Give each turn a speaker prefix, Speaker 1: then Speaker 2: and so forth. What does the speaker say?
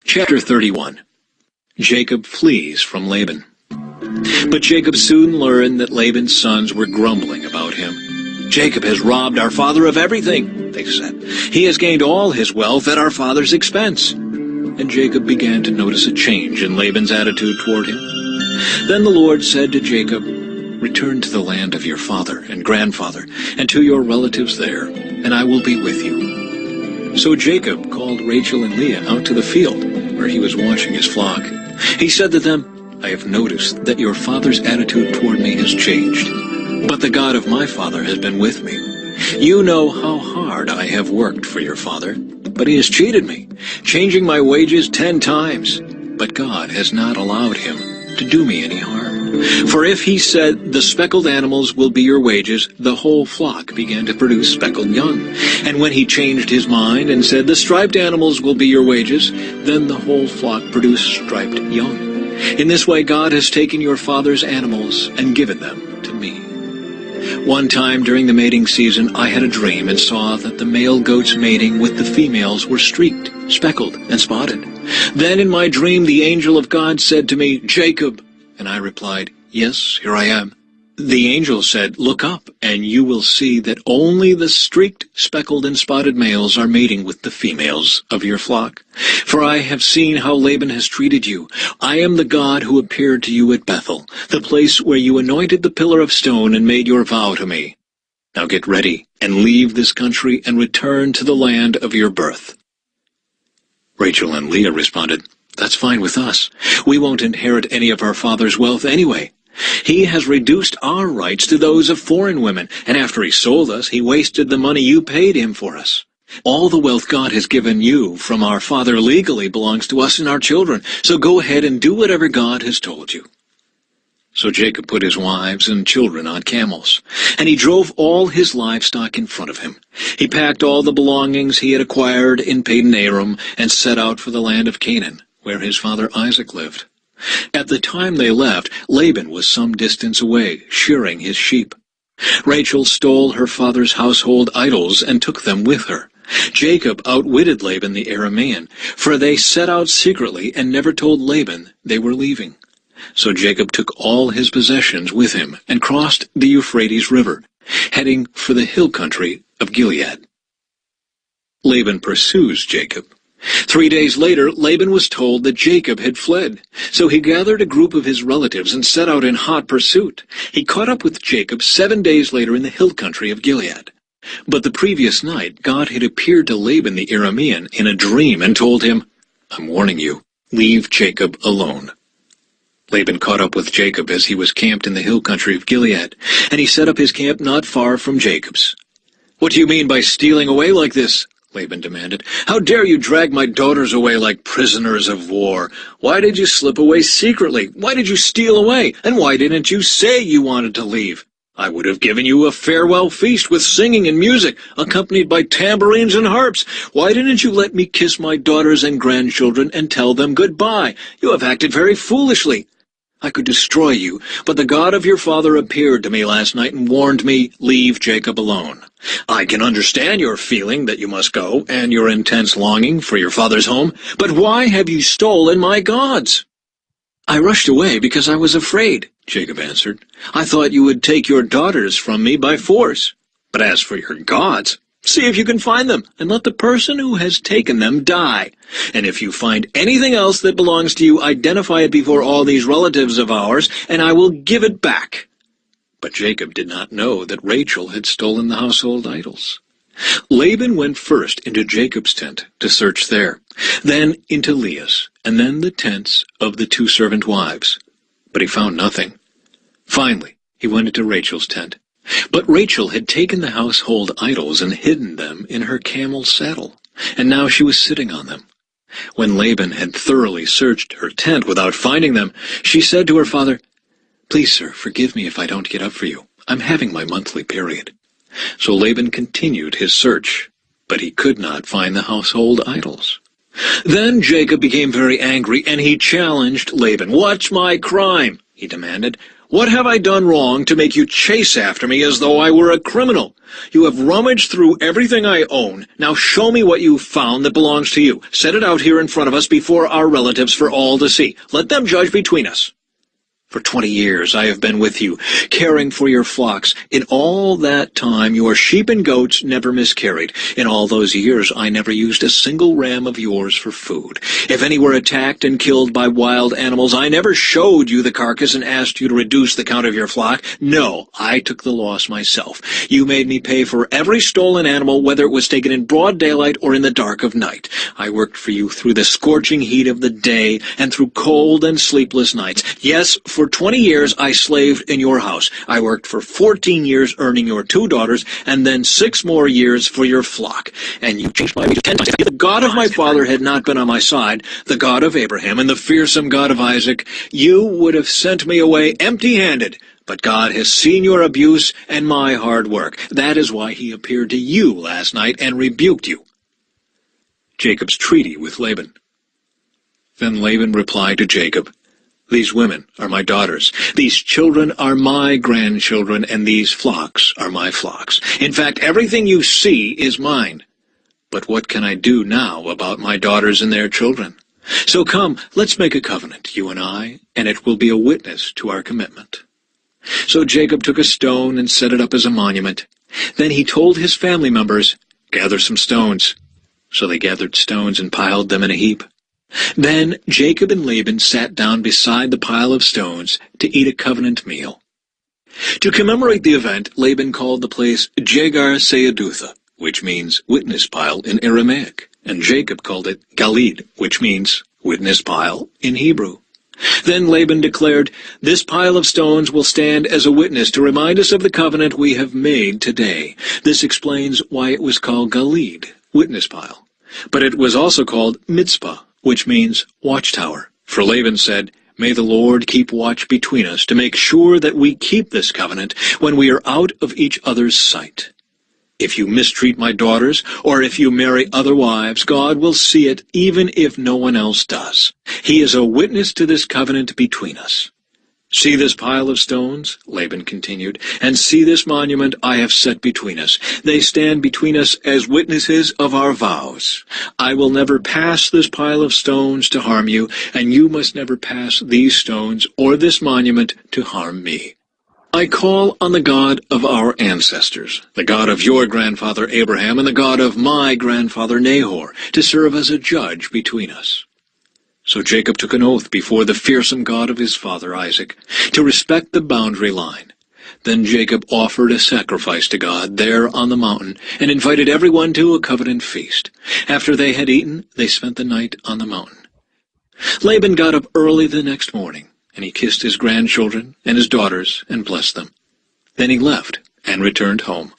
Speaker 1: Chapter 31. Jacob flees from Laban. But Jacob soon learned that Laban's sons were grumbling about him. "Jacob has robbed our father of everything," they said. "He has gained all his wealth at our father's expense." And Jacob began to notice a change in Laban's attitude toward him. Then the Lord said to Jacob, "Return to the land of your father and grandfather, and to your relatives there, and I will be with you." So Jacob called Rachel and Leah out to the field, where he was watching his flock. He said to them, "I have noticed that your father's attitude toward me has changed, but the God of my father has been with me. You know how hard I have worked for your father, but he has cheated me, changing my wages 10 times. But God has not allowed him to do me any harm. For if he said, 'The speckled animals will be your wages,' the whole flock began to produce speckled young. And when he changed his mind and said, 'The striped animals will be your wages,' then the whole flock produced striped young. In this way God has taken your father's animals and given them to me. One time during the mating season I had a dream and saw that the male goats mating with the females were streaked, speckled, and spotted. Then in my dream the angel of God said to me, 'Jacob,' and I replied, 'Yes, here I am.' The angel said, 'Look up, and you will see that only the streaked, speckled, and spotted males are mating with the females of your flock. For I have seen how Laban has treated you. I am the God who appeared to you at Bethel, the place where you anointed the pillar of stone and made your vow to me. Now get ready and leave this country and return to the land of your birth.'" Rachel and Leah responded, "That's fine with us. We won't inherit any of our father's wealth anyway. He has reduced our rights to those of foreign women, and after he sold us, he wasted the money you paid him for us. All the wealth God has given you from our father legally belongs to us and our children, so go ahead and do whatever God has told you." So Jacob put his wives and children on camels, and he drove all his livestock in front of him. He packed all the belongings he had acquired in Padan Aram and set out for the land of Canaan, where his father Isaac lived. At the time they left, Laban was some distance away, shearing his sheep. Rachel stole her father's household idols and took them with her. Jacob outwitted Laban the Aramean, for they set out secretly and never told Laban they were leaving. So Jacob took all his possessions with him and crossed the Euphrates River, heading for the hill country of Gilead. Laban pursues Jacob. 3 days later, Laban was told that Jacob had fled. So he gathered a group of his relatives and set out in hot pursuit. He caught up with Jacob 7 days later in the hill country of Gilead. But the previous night, God had appeared to Laban the Aramean in a dream and told him, "I'm warning you, leave Jacob alone." Laban caught up with Jacob as he was camped in the hill country of Gilead, and he set up his camp not far from Jacob's. "What do you mean by stealing away like this?" Laban demanded. "How dare you drag my daughters away like prisoners of war? Why did you slip away secretly? Why did you steal away? And why didn't you say you wanted to leave? I would have given you a farewell feast with singing and music, accompanied by tambourines and harps. Why didn't you let me kiss my daughters and grandchildren and tell them goodbye? You have acted very foolishly. I could destroy you, but the God of your father appeared to me last night and warned me, 'Leave Jacob alone.' I can understand your feeling that you must go, and your intense longing for your father's home, but why have you stolen my gods?" "I rushed away because I was afraid," Jacob answered. "I thought you would take your daughters from me by force. But as for your gods, see if you can find them, and let the person who has taken them die. And if you find anything else that belongs to you, identify it before all these relatives of ours, and I will give it back." But Jacob did not know that Rachel had stolen the household idols. Laban went first into Jacob's tent to search there, then into Leah's, and then the tents of the 2 servant wives. But he found nothing. Finally, he went into Rachel's tent. But Rachel had taken the household idols and hidden them in her camel's saddle, and now she was sitting on them. When Laban had thoroughly searched her tent without finding them, she said to her father, "Please, sir, forgive me if I don't get up for you. I'm having my monthly period." So Laban continued his search, but he could not find the household idols. Then Jacob became very angry, and he challenged Laban. "What's my crime?" he demanded. What have I done wrong to make you chase after me as though I were a criminal? You have rummaged through everything I own. Now show me what you've found that belongs to you. Set it out here in front of us before our relatives for all to see. Let them judge between us. For 20 years I have been with you, caring for your flocks. In all that time your sheep and goats never miscarried. In all those years I never used a single ram of yours for food. If any were attacked and killed by wild animals, I never showed you the carcass and asked you to reduce the count of your flock. No, I took the loss myself. You made me pay for every stolen animal, whether it was taken in broad daylight or in the dark of night. I worked for you through the scorching heat of the day and through cold and sleepless nights. Yes, for 20 years I slaved in your house. I worked for 14 years earning your 2 daughters, and then 6 more years for your flock. And you changed my wages 10 times. If the God of my father had not been on my side, the God of Abraham and the fearsome God of Isaac, you would have sent me away empty-handed. But God has seen your abuse and my hard work. That is why he appeared to you last night and rebuked you. Jacob's treaty with Laban. Then Laban replied to Jacob, These women are my daughters, these children are my grandchildren, and these flocks are my flocks. In fact, everything you see is mine. But what can I do now about my daughters and their children? So come, let's make a covenant, you and I, and it will be a witness to our commitment. So Jacob took a stone and set it up as a monument. Then he told his family members, Gather some stones. So they gathered stones and piled them in a heap. Then Jacob and Laban sat down beside the pile of stones to eat a covenant meal. To commemorate the event, Laban called the place Jegar-Sahadutha, which means witness pile in Aramaic, and Jacob called it Galid, which means witness pile in Hebrew. Then Laban declared, This pile of stones will stand as a witness to remind us of the covenant we have made today. This explains why it was called Galid, witness pile. But it was also called Mitzpah, which means watchtower. For Laban said, May the Lord keep watch between us to make sure that we keep this covenant when we are out of each other's sight. If you mistreat my daughters, or if you marry other wives, God will see it even if no one else does. He is a witness to this covenant between us. See this pile of stones, Laban continued, and see this monument I have set between us. They stand between us as witnesses of our vows. I will never pass this pile of stones to harm you, and you must never pass these stones or this monument to harm me. I call on the God of our ancestors, the God of your grandfather Abraham and the God of my grandfather Nahor, to serve as a judge between us. So Jacob took an oath before the fearsome God of his father Isaac to respect the boundary line. Then Jacob offered a sacrifice to God there on the mountain and invited everyone to a covenant feast. After they had eaten, they spent the night on the mountain. Laban got up early the next morning, and he kissed his grandchildren and his daughters and blessed them. Then he left and returned home.